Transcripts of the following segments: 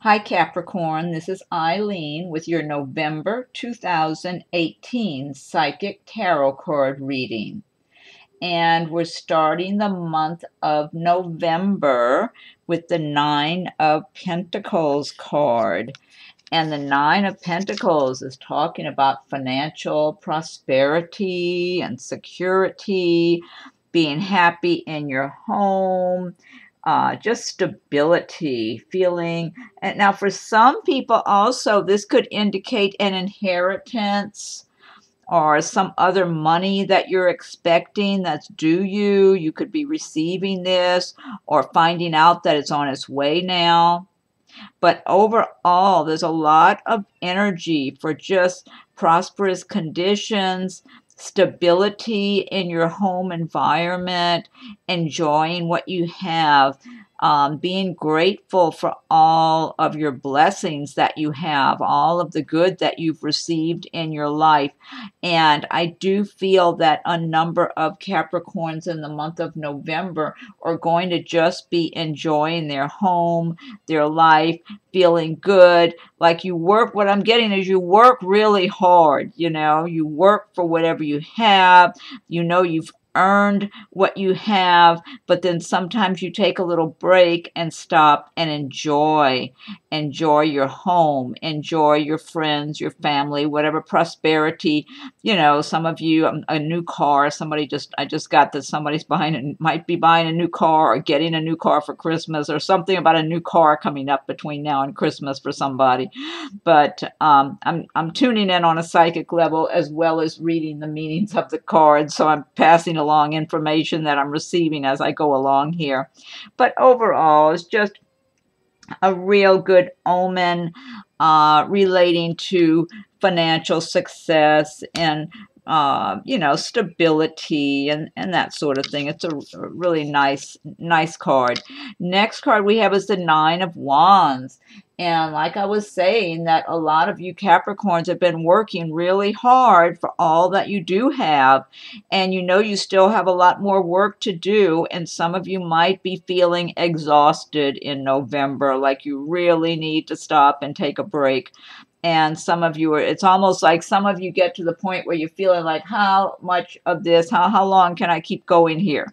Hi Capricorn, this is Eileen with your November 2018 Psychic Tarot Card reading. And we're starting the month of November with the Nine of Pentacles card. And the Nine of Pentacles is talking about financial prosperity and security, being happy in your home, just stability, feeling. And now, for some people, also, this could indicate an inheritance or some other money that you're expecting that's due you. You could be receiving this or finding out that it's on its way now. But overall, there's a lot of energy for just prosperous conditions, stability in your home environment, enjoying what you have, being grateful for all of your blessings that you have, all of the good that you've received in your life. And I do feel that a number of Capricorns in the month of November are going to just be enjoying their home, their life, feeling good. Like you work, what I'm getting is you work really hard, you work for whatever you have, you've earned what you have, but then sometimes you take a little break and stop and enjoy your home, enjoy your friends, your family, whatever prosperity. Some of you, a new car, I just got that somebody's might be buying a new car or getting a new car for Christmas, or something about a new car coming up between now and Christmas for somebody. But I'm tuning in on a psychic level as well as reading the meanings of the cards, so I'm passing along information that I'm receiving as I go along here. But overall, it's just a real good omen relating to financial success and stability and that sort of thing. It's a really nice card. Next card we have is the Nine of Wands. And like I was saying, that a lot of you Capricorns have been working really hard for all that you do have. And you still have a lot more work to do. And some of you might be feeling exhausted in November, like you really need to stop and take a break. And some of you it's almost like some of you get to the point where you're feeling like, how much of this, how long can I keep going here?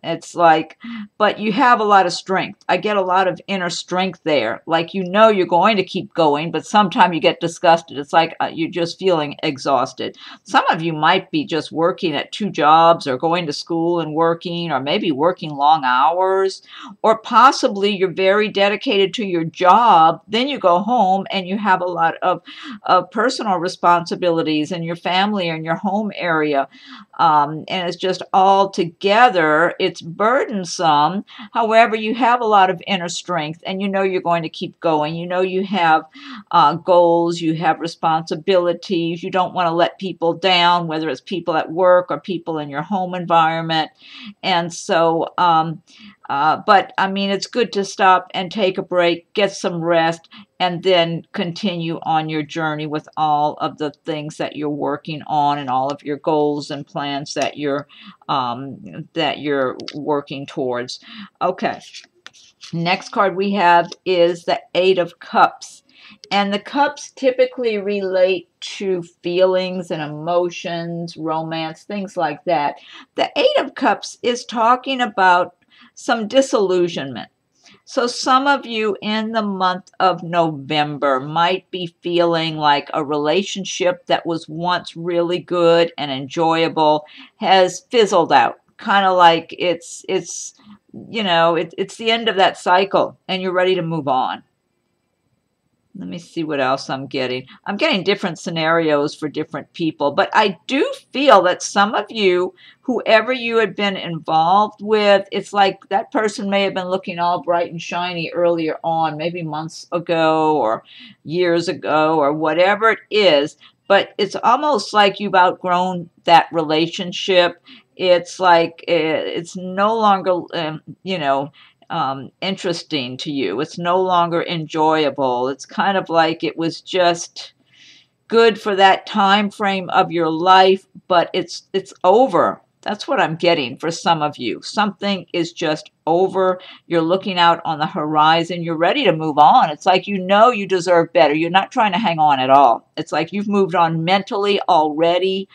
It's like, but you have a lot of strength. I get a lot of inner strength there. Like, you're going to keep going, but sometimes you get disgusted. It's like you're just feeling exhausted. Some of you might be just working at 2 jobs or going to school and working, or maybe working long hours, or possibly you're very dedicated to your job. Then you go home and you have a lot of personal responsibilities in your family or in your home area. And it's just all together, it's burdensome. However, you have a lot of inner strength, and you're going to keep going. You have goals, you have responsibilities. You don't want to let people down, whether it's people at work or people in your home environment. And so, but I mean, it's good to stop and take a break, get some rest, and then continue on your journey with all of the things that you're working on and all of your goals and plans that you're working towards. Okay. Next card we have is the Eight of Cups. And the cups typically relate to feelings and emotions, romance, things like that. The Eight of Cups is talking about some disillusionment. So some of you in the month of November might be feeling like a relationship that was once really good and enjoyable has fizzled out. Kind of like it's the end of that cycle and you're ready to move on. Let me see what else I'm getting. I'm getting different scenarios for different people, but I do feel that some of you, whoever you had been involved with, it's like that person may have been looking all bright and shiny earlier on, maybe months ago or years ago or whatever it is, but it's almost like you've outgrown that relationship. It's like it's no longer, interesting to you. It's no longer enjoyable. It's kind of like it was just good for that time frame of your life, but it's over. That's what I'm getting for some of you. Something is just over. You're looking out on the horizon. You're ready to move on. It's like you know you deserve better. You're not trying to hang on at all. It's like you've moved on mentally already.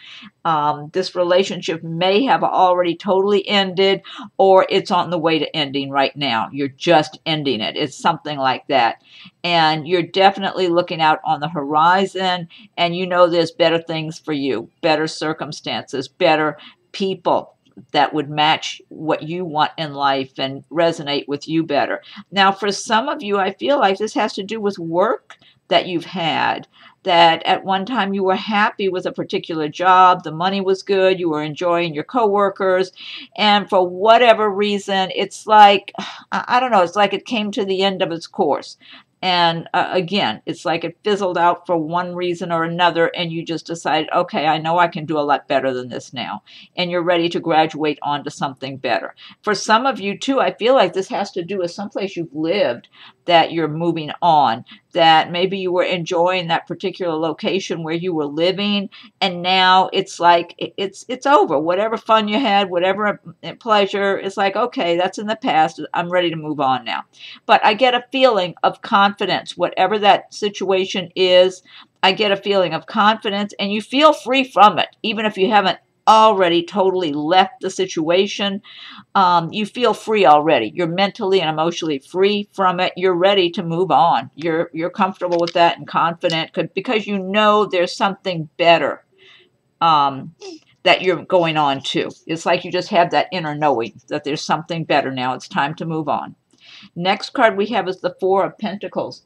This relationship may have already totally ended, or it's on the way to ending right now. You're just ending it. It's something like that. And you're definitely looking out on the horizon, and you know there's better things for you, better circumstances, better people that would match what you want in life and resonate with you better. Now, for some of you, I feel like this has to do with work that you've had, that at one time you were happy with a particular job, the money was good, you were enjoying your coworkers, and for whatever reason, it's like, I don't know, it's like it came to the end of its course. And again, it's like it fizzled out for one reason or another, and you just decided, okay, I know I can do a lot better than this now. And you're ready to graduate on to something better. For some of you, too, I feel like this has to do with someplace you've lived that you're moving on, that maybe you were enjoying that particular location where you were living, and now it's like it's over. Whatever fun you had, whatever pleasure, it's like, okay, that's in the past. I'm ready to move on now. But I get a feeling of confidence, whatever that situation is. I get a feeling of confidence, and you feel free from it, even if you haven't already totally left the situation. You feel free already. You're mentally and emotionally free from it. You're ready to move on. You're comfortable with that and confident because you know there's something better that you're going on to. It's like you just have that inner knowing that there's something better now. It's time to move on. Next card we have is the Four of Pentacles.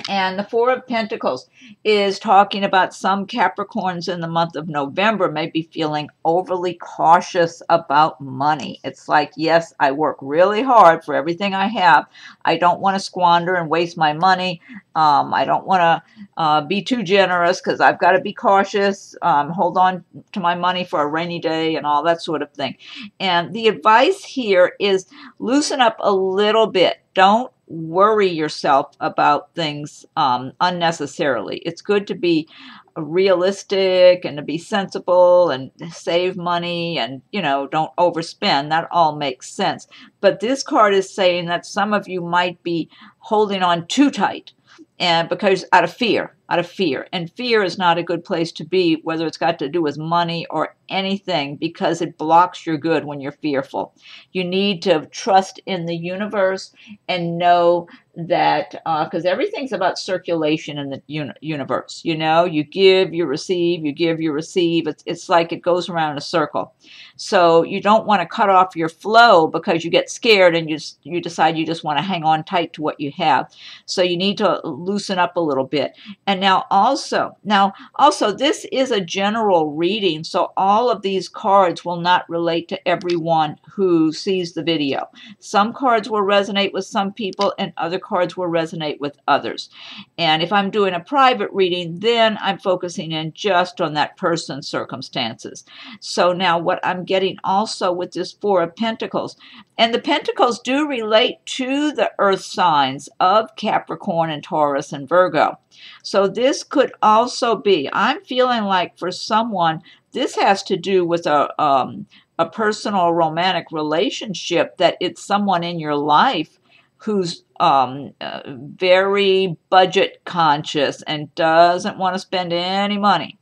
And the Four of Pentacles is talking about some Capricorns in the month of November may be feeling overly cautious about money. It's like, yes, I work really hard for everything I have. I don't want to squander and waste my money. I don't want to be too generous because I've got to be cautious, hold on to my money for a rainy day and all that sort of thing. And the advice here is loosen up a little bit. Don't worry yourself about things unnecessarily. It's good to be realistic and to be sensible and save money and, you know, don't overspend. That all makes sense. But this card is saying that some of you might be holding on too tight, and because out of fear. And fear is not a good place to be, whether it's got to do with money or anything, because it blocks your good when you're fearful. You need to trust in the universe and know that, because everything's about circulation in the universe. You know, you give, you receive, you give, you receive. It's like it goes around in a circle. So you don't want to cut off your flow because you get scared and you decide you just want to hang on tight to what you have. So you need to loosen up a little bit. And now also, this is a general reading, so all of these cards will not relate to everyone who sees the video. Some cards will resonate with some people, and other cards will resonate with others. And if I'm doing a private reading, then I'm focusing in just on that person's circumstances. So now what I'm getting also with this Four of Pentacles, and the Pentacles do relate to the earth signs of Capricorn and Taurus and Virgo. So this could also be, I'm feeling like for someone, this has to do with a personal romantic relationship, that it's someone in your life who's very budget conscious and doesn't want to spend any money.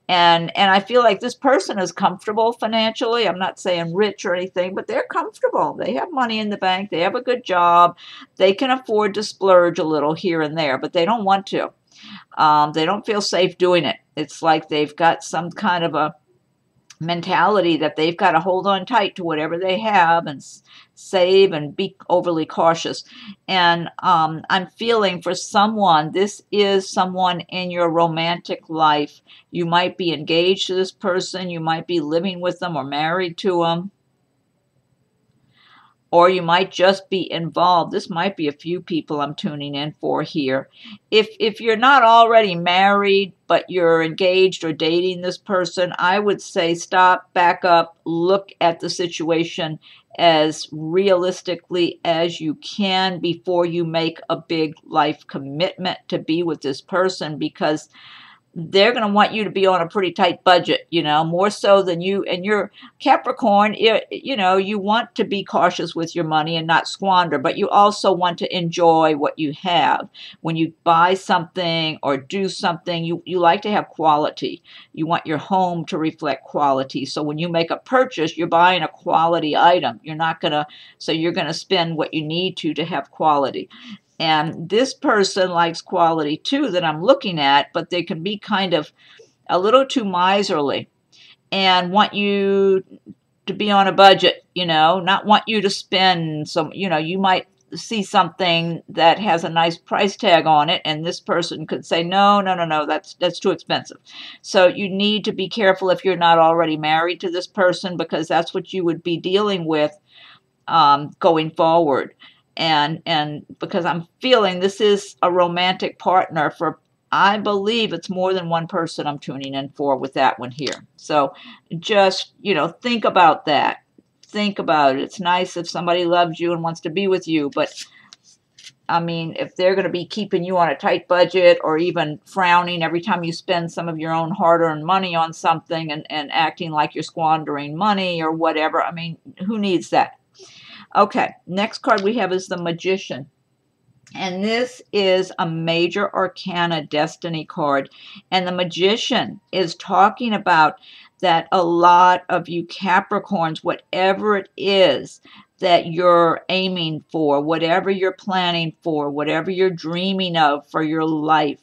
And I feel like this person is comfortable financially. I'm not saying rich or anything, but they're comfortable. They have money in the bank. They have a good job. They can afford to splurge a little here and there, but they don't want to. They don't feel safe doing it. It's like they've got some kind of a mentality that they've got to hold on tight to whatever they have and save and be overly cautious. And I'm feeling for someone, this is someone in your romantic life. You might be engaged to this person, you might be living with them or married to them, or you might just be involved. This might be a few people I'm tuning in for here. If you're not already married, but you're engaged or dating this person, I would say stop, back up, look at the situation as realistically as you can before you make a big life commitment to be with this person, because they're going to want you to be on a pretty tight budget, you know, more so than you. And you're Capricorn, you know, you want to be cautious with your money and not squander, but you also want to enjoy what you have. When you buy something or do something, you like to have quality. You want your home to reflect quality. So when you make a purchase, you're buying a quality item. You're not going to, so you're going to spend what you need to have quality. And this person likes quality too that I'm looking at, but they can be kind of a little too miserly and want you to be on a budget, you know, not want you to spend some, you know, you might see something that has a nice price tag on it, and this person could say, no, no, no, no, that's too expensive. So you need to be careful if you're not already married to this person, because that's what you would be dealing with going forward. And because I'm feeling this is a romantic partner for, I believe it's more than one person I'm tuning in for with that one here. So just, you know, think about that. Think about it. It's nice if somebody loves you and wants to be with you, but I mean, if they're going to be keeping you on a tight budget or even frowning every time you spend some of your own hard-earned money on something and acting like you're squandering money or whatever, I mean, who needs that? Okay, next card we have is the Magician. And this is a major arcana destiny card. And the Magician is talking about that a lot of you Capricorns, whatever it is that you're aiming for, whatever you're planning for, whatever you're dreaming of for your life,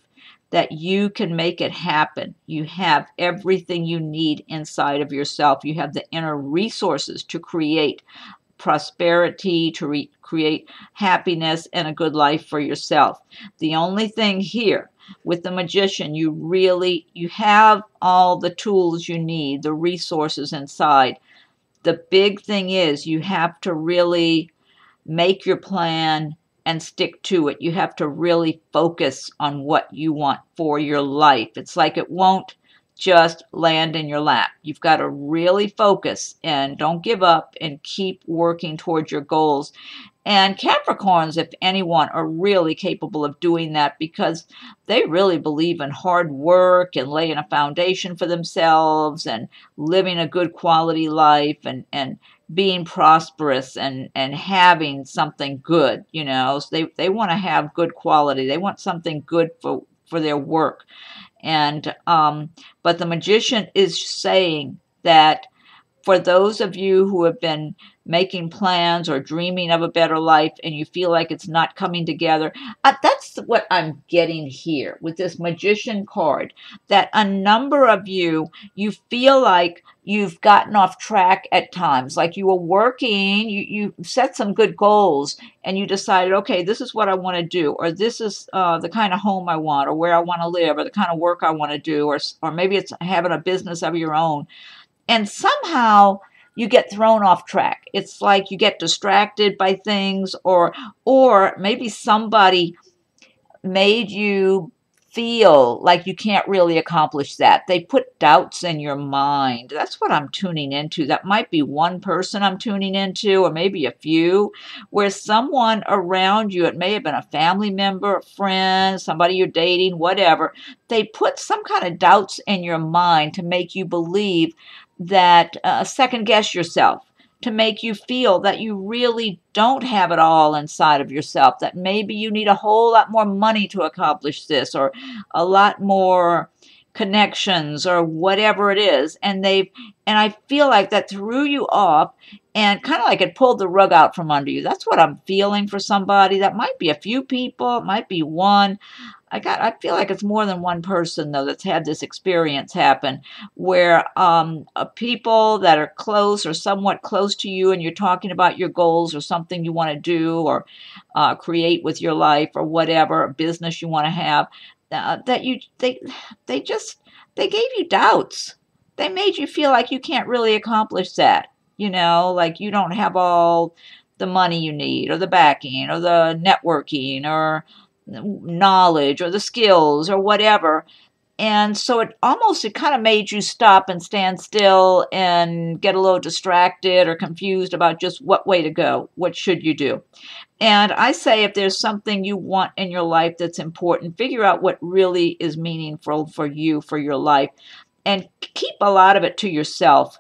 that you can make it happen. You have everything you need inside of yourself. You have the inner resources to create prosperity, to create happiness and a good life for yourself. The only thing here with the Magician, you have all the tools you need, the resources inside. The big thing is you have to really make your plan and stick to it. You have to really focus on what you want for your life. It's like it won't just land in your lap. You've got to really focus and don't give up and keep working towards your goals. And Capricorns, if anyone, are really capable of doing that because they really believe in hard work and laying a foundation for themselves and living a good quality life and being prosperous and having something good, you know. So they want to have good quality. They want something good for their work. And but the Magician is saying that for those of you who have been making plans or dreaming of a better life and you feel like it's not coming together, that's what I'm getting here with this Magician card, that a number of you feel like you've gotten off track at times, like you were working, you set some good goals and you decided, okay, this is what I want to do, or this is the kind of home I want, or where I want to live, or the kind of work I want to do, or maybe it's having a business of your own. And somehow you get thrown off track. It's like you get distracted by things, or maybe somebody made you feel like you can't really accomplish that. They put doubts in your mind. That's what I'm tuning into. That might be one person I'm tuning into, or maybe a few, where someone around you, it may have been a family member, a friend, somebody you're dating, whatever, they put some kind of doubts in your mind to make you believe that, second guess yourself, to make you feel that you really don't have it all inside of yourself, that maybe you need a whole lot more money to accomplish this, or a lot more connections, or whatever it is. And I feel like that threw you off and kind of like it pulled the rug out from under you. That's what I'm feeling for somebody. That might be a few people, it might be one. I feel like it's more than one person, though, that's had this experience happen, where people that are close or somewhat close to you, and you're talking about your goals or something you want to do or create with your life or whatever, a business you want to have, they gave you doubts. They made you feel like you can't really accomplish that, you know, like you don't have all the money you need, or the backing, or the networking, or knowledge, or the skills, or whatever. And so it kind of made you stop and stand still and get a little distracted or confused about just what way to go. What should you do? And I say, if there's something you want in your life that's important, figure out what really is meaningful for you, for your life, and keep a lot of it to yourself.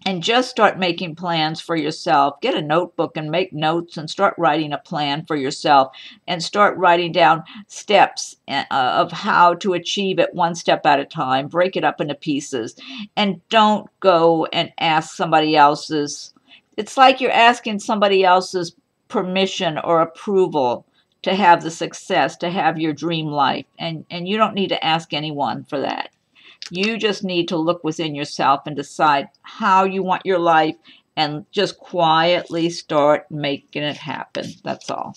And just start making plans for yourself. Get a notebook and make notes and start writing a plan for yourself, and start writing down steps of how to achieve it one step at a time. Break it up into pieces, and don't go and ask somebody else's. It's like you're asking somebody else's permission or approval to have the success, to have your dream life. And you don't need to ask anyone for that. You just need to look within yourself and decide how you want your life, and just quietly start making it happen. That's all.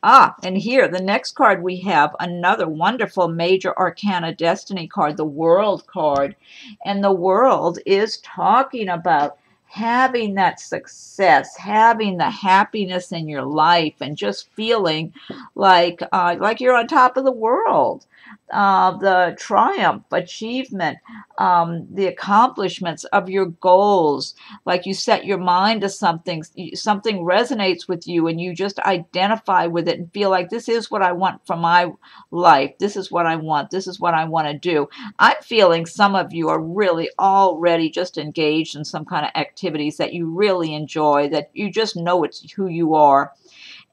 And here, the next card, we have another wonderful major arcana destiny card, the World card. And the World is talking about having that success, having the happiness in your life, and just feeling like you're on top of the world. The triumph, achievement, the accomplishments of your goals. Like you set your mind to something, something resonates with you, and you just identify with it and feel like, this is what I want for my life. This is what I want. This is what I want to do. I'm feeling some of you are really already just engaged in some kind of activities that you really enjoy, that you just know it's who you are.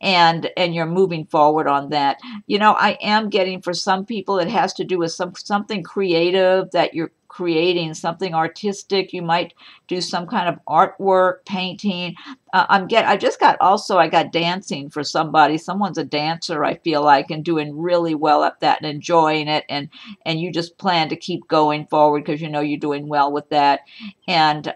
And you're moving forward on that. You know, I am getting, for some people, it has to do with something creative that you're creating, something artistic. You might do some kind of artwork, painting. I got dancing for somebody. Someone's a dancer, I feel like, and doing really well at that and enjoying it. And you just plan to keep going forward because you know you're doing well with that. And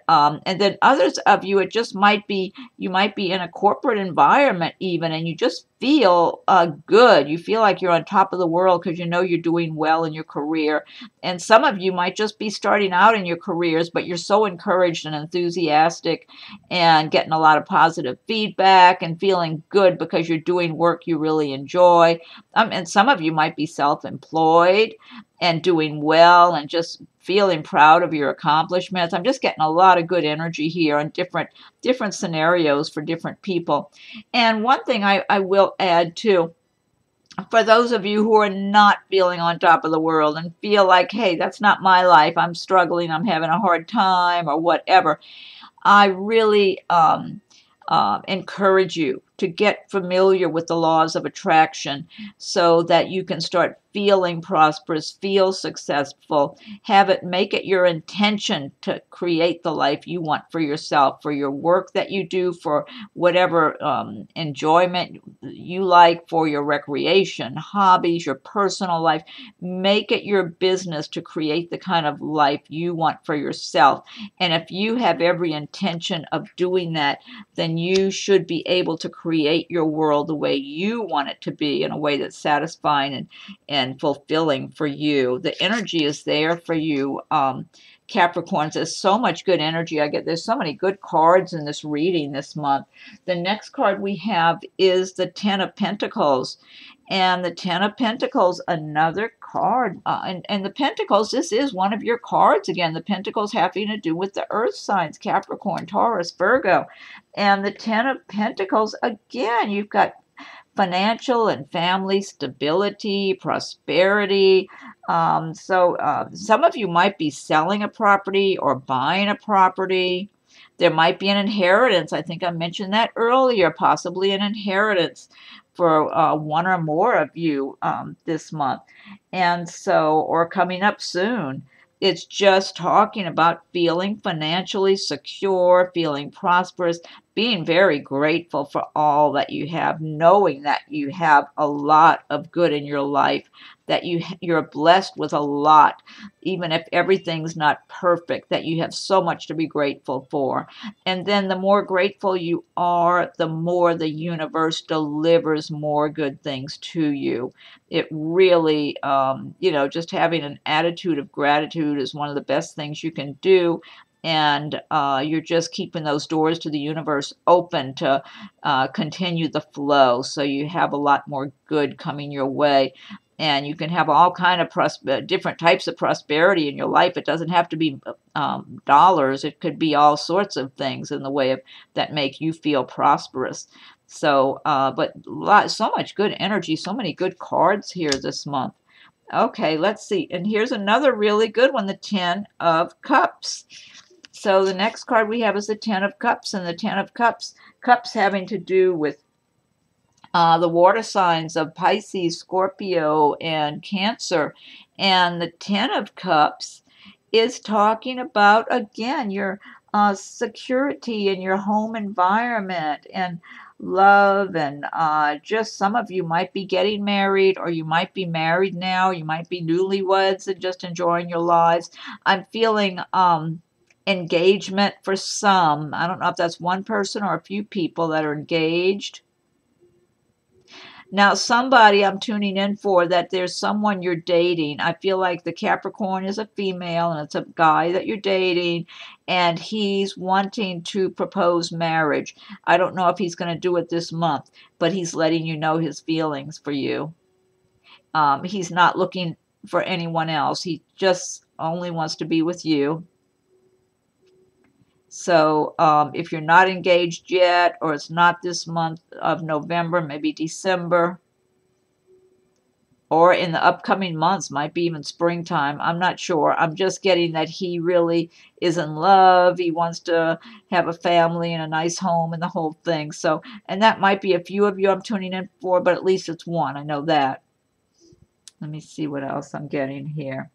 then others of you, it just might be, you might be in a corporate environment even, and you just feel good. You feel like you're on top of the world because you know you're doing well in your career. And some of you might just be starting out in your careers, but you're so encouraged and enthusiastic and getting a lot of positive feedback and feeling good because you're doing work you really enjoy. And some of you might be self-employed and doing well and just feeling proud of your accomplishments. I'm just getting a lot of good energy here on different scenarios for different people. And one thing I will add too, for those of you who are not feeling on top of the world and feel like, hey, that's not my life, I'm struggling, I'm having a hard time or whatever, I really encourage you to get familiar with the laws of attraction so that you can start feeling prosperous, feel successful, make it your intention to create the life you want for yourself, for your work that you do, for whatever enjoyment you like, for your recreation, hobbies, your personal life. Make it your business to create the kind of life you want for yourself. And if you have every intention of doing that, then you should be able to create your world the way you want it to be, in a way that's satisfying and fulfilling for you. The energy is there for you, Capricorns. There's so much good energy. There's so many good cards in this reading this month. The next card we have is the Ten of Pentacles. And the Ten of Pentacles, another card. And the Pentacles, this is one of your cards again. The Pentacles having to do with the earth signs, Capricorn, Taurus, Virgo. And the Ten of Pentacles, again, you've got financial and family stability, prosperity. So some of you might be selling a property or buying a property. There might be an inheritance. I think I mentioned that earlier, possibly an inheritance for one or more of you this month. And so, or coming up soon. It's just talking about feeling financially secure, feeling prosperous, being very grateful for all that you have, knowing that you have a lot of good in your life, that you're blessed with a lot, even if everything's not perfect, that you have so much to be grateful for. And then the more grateful you are, the more the universe delivers more good things to you. It really, just having an attitude of gratitude is one of the best things you can do. And you're just keeping those doors to the universe open to continue the flow, so you have a lot more good coming your way. And you can have all kind of different types of prosperity in your life. It doesn't have to be dollars. It could be all sorts of things in the way of that make you feel prosperous. So, but so much good energy, so many good cards here this month. Okay, let's see. And here's another really good one, the Ten of Cups. So the next card we have is the Ten of Cups, and the Ten of Cups having to do with the water signs of Pisces, Scorpio, and Cancer. And the Ten of Cups is talking about, again, your security in your home environment and love. And just some of you might be getting married, or you might be married now. You might be newlyweds and just enjoying your lives. I'm feeling engagement for some. I don't know if that's one person or a few people that are engaged. Now, somebody I'm tuning in for, that there's someone you're dating. I feel like the Capricorn is a female and it's a guy that you're dating, and he's wanting to propose marriage. I don't know if he's going to do it this month, but he's letting you know his feelings for you. He's not looking for anyone else. He just only wants to be with you. So if you're not engaged yet, or it's not this month of November, maybe December, or in the upcoming months, might be even springtime. I'm not sure. I'm just getting that he really is in love. He wants to have a family and a nice home and the whole thing. So, and that might be a few of you I'm tuning in for, but at least it's one. I know that. Let me see what else I'm getting here.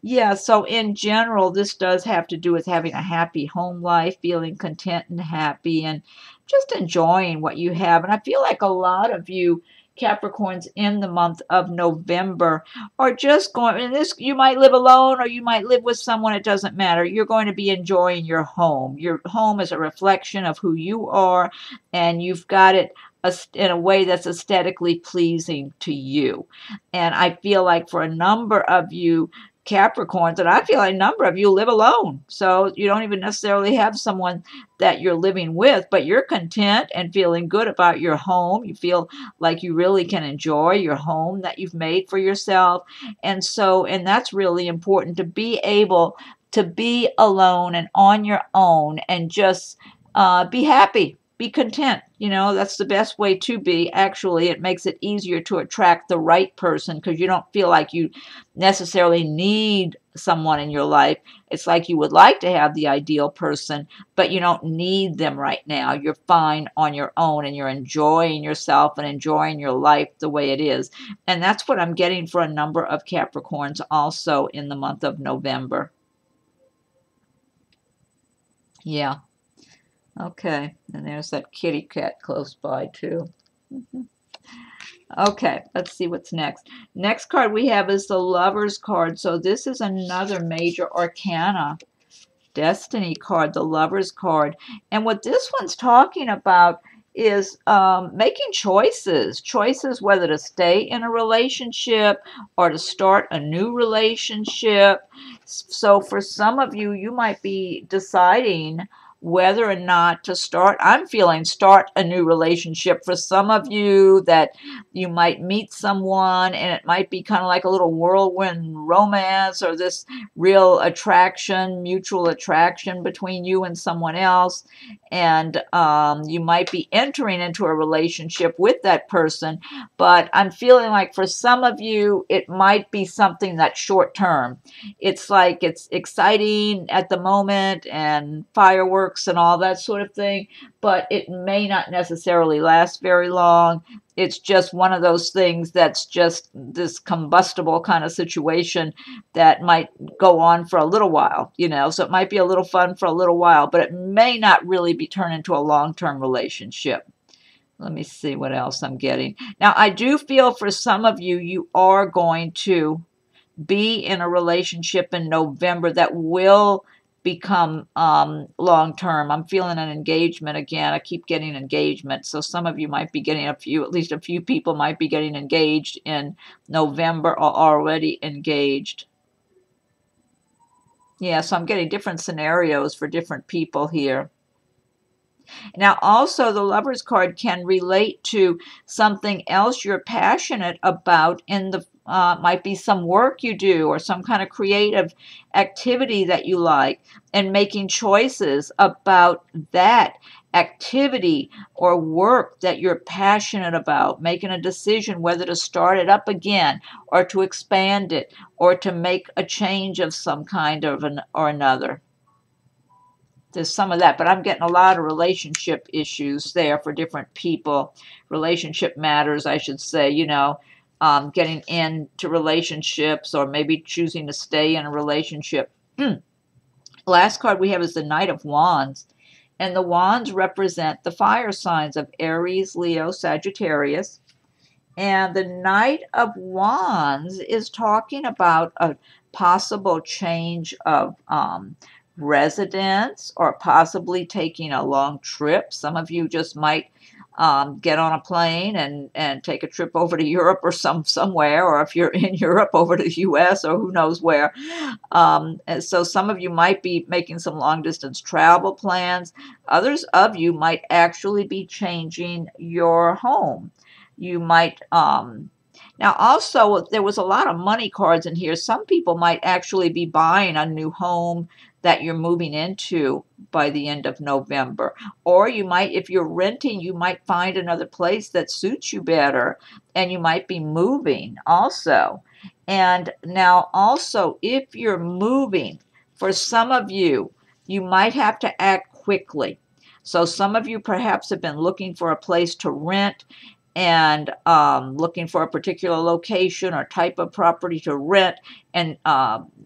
Yeah, so in general, this does have to do with having a happy home life, feeling content and happy, and just enjoying what you have. And I feel like a lot of you Capricorns in the month of November are just going, and this, you might live alone or you might live with someone, it doesn't matter. You're going to be enjoying your home. Your home is a reflection of who you are, and you've got it in a way that's aesthetically pleasing to you. And I feel like for a number of you Capricorns, and I feel like a number of you live alone. So you don't even necessarily have someone that you're living with, but you're content and feeling good about your home. You feel like you really can enjoy your home that you've made for yourself. And so, and that's really important, to be able to be alone and on your own and just be happy. Be content. You know, that's the best way to be. Actually, it makes it easier to attract the right person, because you don't feel like you necessarily need someone in your life. It's like you would like to have the ideal person, but you don't need them right now. You're fine on your own, and you're enjoying yourself and enjoying your life the way it is. And that's what I'm getting for a number of Capricorns also in the month of November. Yeah. Okay, and there's that kitty cat close by too. Okay, let's see what's next. Next card we have is the Lover's card. So this is another major arcana destiny card, the Lover's card. And what this one's talking about is making choices whether to stay in a relationship or to start a new relationship. So for some of you, you might be deciding whether or not to start. I'm feeling start a new relationship. For some of you, that you might meet someone and it might be kind of like a little whirlwind romance, or this real attraction, mutual attraction between you and someone else. And you might be entering into a relationship with that person. But I'm feeling like for some of you, it might be something that's short term. It's like it's exciting at the moment and fireworks and all that sort of thing, but it may not necessarily last very long. It's just one of those things that's just this combustible kind of situation that might go on for a little while, you know, so it might be a little fun for a little while, but it may not really be turned into a long-term relationship. Let me see what else I'm getting. Now, I do feel for some of you, you are going to be in a relationship in November that will become long-term. I'm feeling an engagement again. I keep getting engagement. So some of you might be getting at least a few people might be getting engaged in November or already engaged. Yeah, so I'm getting different scenarios for different people here. Now, also, the Lover's card can relate to something else you're passionate about in the might be some work you do or some kind of creative activity that you like, and making choices about that activity or work that you're passionate about, making a decision whether to start it up again or to expand it or to make a change of some kind of or another. There's some of that, but I'm getting a lot of relationship issues there for different people. Relationship matters, I should say, you know, getting into relationships or maybe choosing to stay in a relationship. Last card we have is the Knight of Wands. And the wands represent the fire signs of Aries, Leo, Sagittarius. And the Knight of Wands is talking about a possible change of residence or possibly taking a long trip. Some of you just might get on a plane and take a trip over to Europe or somewhere, or if you're in Europe, over to the US or who knows where. And so some of you might be making some long distance travel plans. Others of you might actually be changing your home. You might, now also there was a lot of money cards in here. Some people might actually be buying a new home that you're moving into by the end of November. Or you might, if you're renting, you might find another place that suits you better, and you might be moving also. And now also, if you're moving, for some of you, you might have to act quickly. So some of you perhaps have been looking for a place to rent and looking for a particular location or type of property to rent, and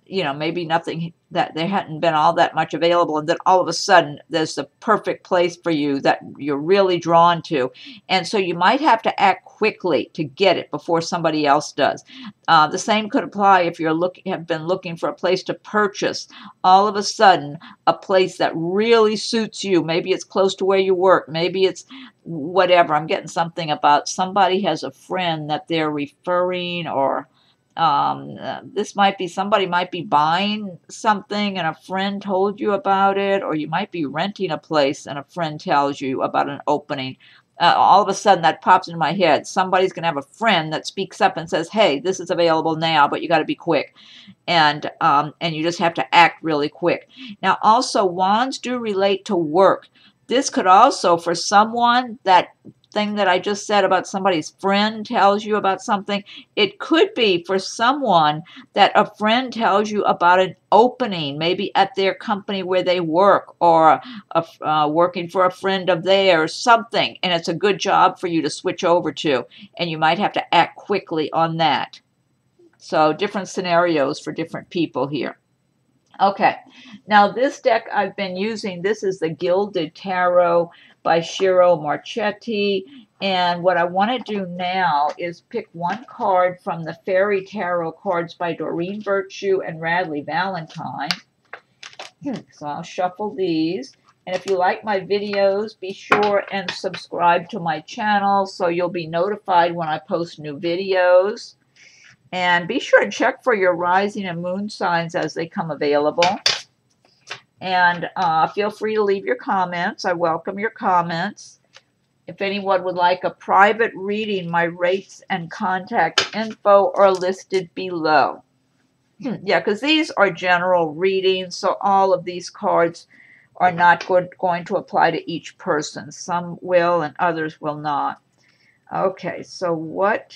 you know, maybe nothing, that there hadn't been all that much available, and then all of a sudden there's the perfect place for you that you're really drawn to, and so you might have to act quickly to get it before somebody else does. The same could apply if you're have been looking for a place to purchase. All of a sudden, a place that really suits you, maybe it's close to where you work, maybe it's whatever. I'm getting something about somebody has a friend that they're referring, or this might be somebody might be buying something and a friend told you about it, or you might be renting a place and a friend tells you about an opening. All of a sudden that pops into my head. Somebody's going to have a friend that speaks up and says, hey, this is available now, but you got to be quick. And you just have to act really quick. Now also, wands do relate to work. This could also, for someone, that thing that I just said about somebody's friend tells you about something, it could be for someone that a friend tells you about an opening, maybe at their company where they work, or working for a friend of theirs, something, and it's a good job for you to switch over to, and you might have to act quickly on that. So different scenarios for different people here. Okay, now this deck I've been using, this is the Gilded Tarot by Ciro Marchetti, and what I want to do now is pick one card from the Fairy Tarot cards by Doreen Virtue and Radleigh Valentine. So I'll shuffle these, and if you like my videos, be sure and subscribe to my channel so you'll be notified when I post new videos. And be sure to check for your rising and moon signs as they come available. And feel free to leave your comments. I welcome your comments. If anyone would like a private reading, my rates and contact info are listed below. Yeah, because these are general readings, so all of these cards are not going to apply to each person. Some will and others will not. Okay, so what...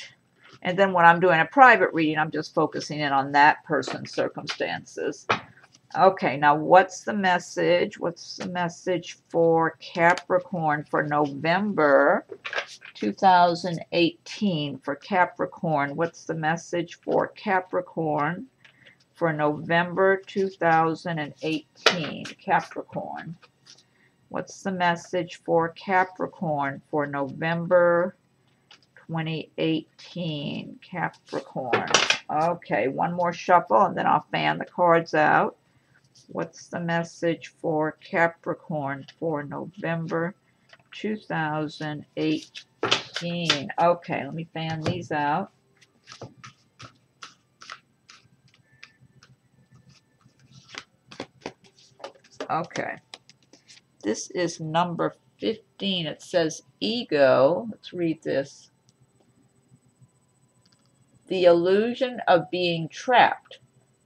And then when I'm doing a private reading, I'm just focusing in on that person's circumstances. Okay, now what's the message? What's the message for Capricorn for November 2018 for Capricorn? What's the message for Capricorn for November 2018? Capricorn. What's the message for Capricorn for November 2018, Capricorn? Okay, one more shuffle and then I'll fan the cards out. What's the message for Capricorn for November 2018? Okay, let me fan these out. Okay, this is number 15. It says ego. Let's read this. The illusion of being trapped,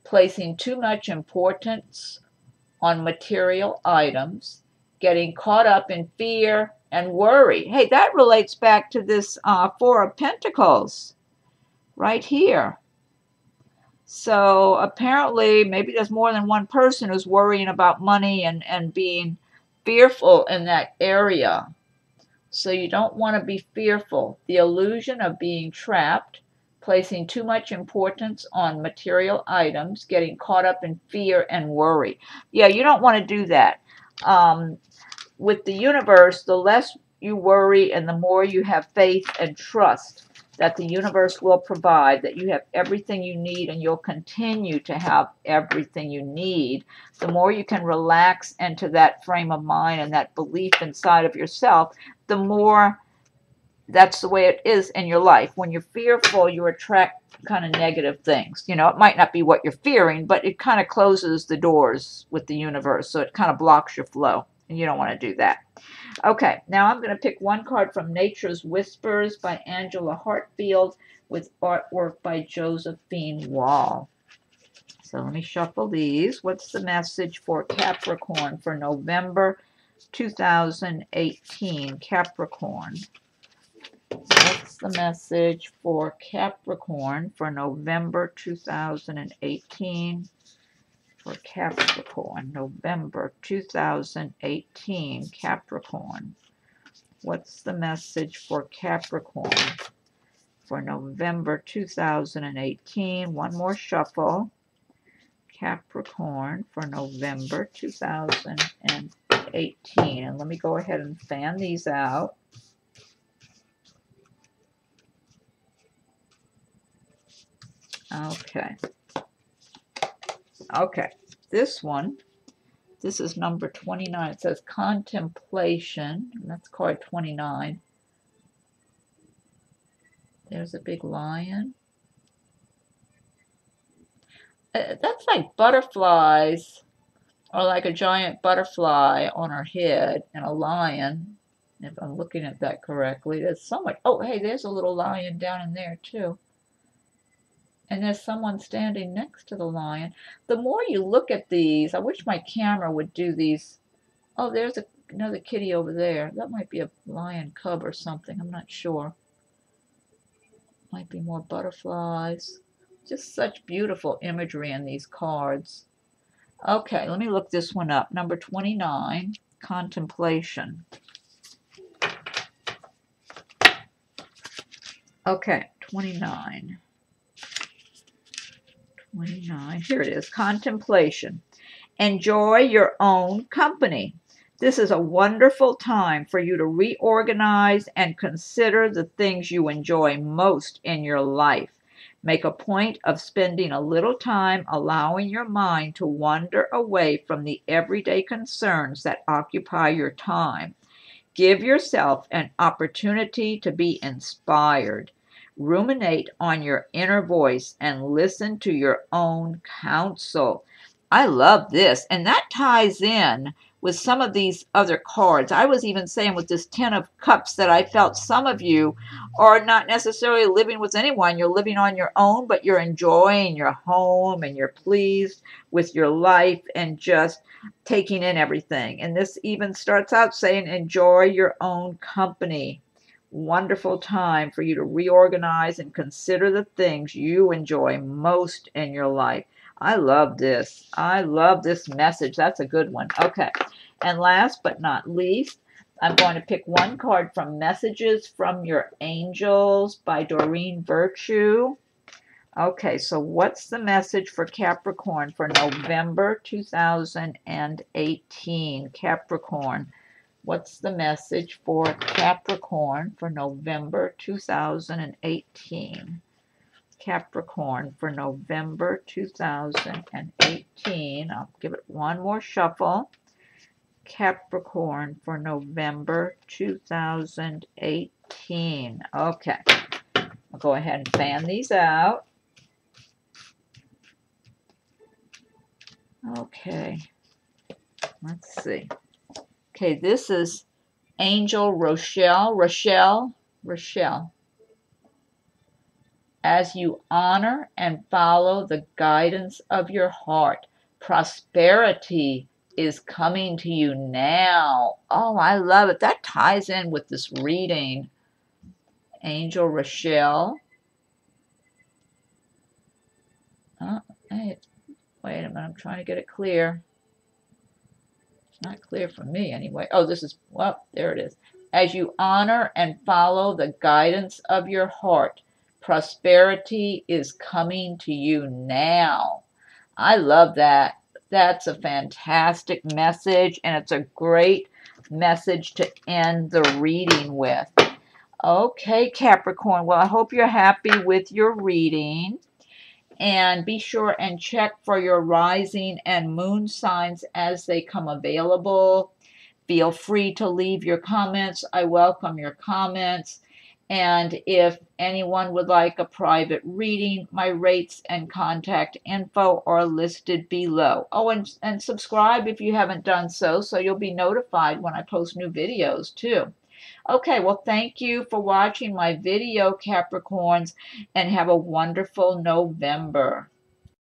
placing too much importance on material items, getting caught up in fear and worry. Hey, that relates back to this Four of Pentacles right here. So apparently, maybe there's more than one person who's worrying about money and being fearful in that area. So you don't want to be fearful. The illusion of being trapped, placing too much importance on material items, getting caught up in fear and worry. Yeah, you don't want to do that. With the universe, the less you worry and the more you have faith and trust that the universe will provide, that you have everything you need and you'll continue to have everything you need, the more you can relax into that frame of mind and that belief inside of yourself, the more that's the way it is in your life. When you're fearful, you attract kind of negative things. You know, it might not be what you're fearing, but it kind of closes the doors with the universe, so it kind of blocks your flow, and you don't want to do that. Okay, now I'm going to pick one card from Nature's Whispers by Angela Hartfield with artwork by Josephine Wall. So let me shuffle these. What's the message for Capricorn for November 2018? Capricorn. What's the message for Capricorn for November 2018? For Capricorn, November 2018, Capricorn. What's the message for Capricorn for November 2018? One more shuffle. Capricorn for November 2018. And let me go ahead and fan these out. Okay. Okay, this one, this is number 29. It says Contemplation, and that's card 29. There's a big lion. That's like butterflies, or like a giant butterfly on her head, and a lion, if I'm looking at that correctly. There's so much. Oh, hey, there's a little lion down in there, too. And there's someone standing next to the lion. The more you look at these, I wish my camera would do these. Oh, there's another kitty over there. That might be a lion cub or something. I'm not sure. Might be more butterflies. Just such beautiful imagery in these cards. Okay, let me look this one up. Number 29, Contemplation. Okay, 29. 29. Here it is. Contemplation. Enjoy your own company. This is a wonderful time for you to reorganize and consider the things you enjoy most in your life. Make a point of spending a little time allowing your mind to wander away from the everyday concerns that occupy your time. Give yourself an opportunity to be inspired. Ruminate on your inner voice and listen to your own counsel. I love this, and that ties in with some of these other cards. I was even saying with this 10 of Cups that I felt some of you are not necessarily living with anyone. You're living on your own, but you're enjoying your home and you're pleased with your life and just taking in everything. And this even starts out saying, enjoy your own company. Wonderful time for you to reorganize and consider the things you enjoy most in your life. I love this. I love this message. That's a good one. Okay. And last but not least, I'm going to pick one card from Messages from Your Angels by Doreen Virtue. Okay, so what's the message for Capricorn for November 2018? Capricorn. What's the message for Capricorn for November 2018? Capricorn for November 2018. I'll give it one more shuffle. Capricorn for November 2018. Okay. I'll go ahead and fan these out. Okay. Let's see. Okay, this is Angel Rochelle. Rochelle. As you honor and follow the guidance of your heart, prosperity is coming to you now. Oh, I love it. That ties in with this reading. Angel Rochelle. Oh, hey, wait a minute. I'm trying to get it clear. It's not clear for me anyway. Oh, this is, well, there it is. As you honor and follow the guidance of your heart, prosperity is coming to you now. I love that. That's a fantastic message, and it's a great message to end the reading with. Okay, Capricorn. Well, I hope you're happy with your reading. And be sure and check for your rising and moon signs as they come available. Feel free to leave your comments. I welcome your comments. And if anyone would like a private reading, my rates and contact info are listed below. Oh, and subscribe if you haven't done so you'll be notified when I post new videos too. Okay, well, thank you for watching my video, Capricorns, and have a wonderful November.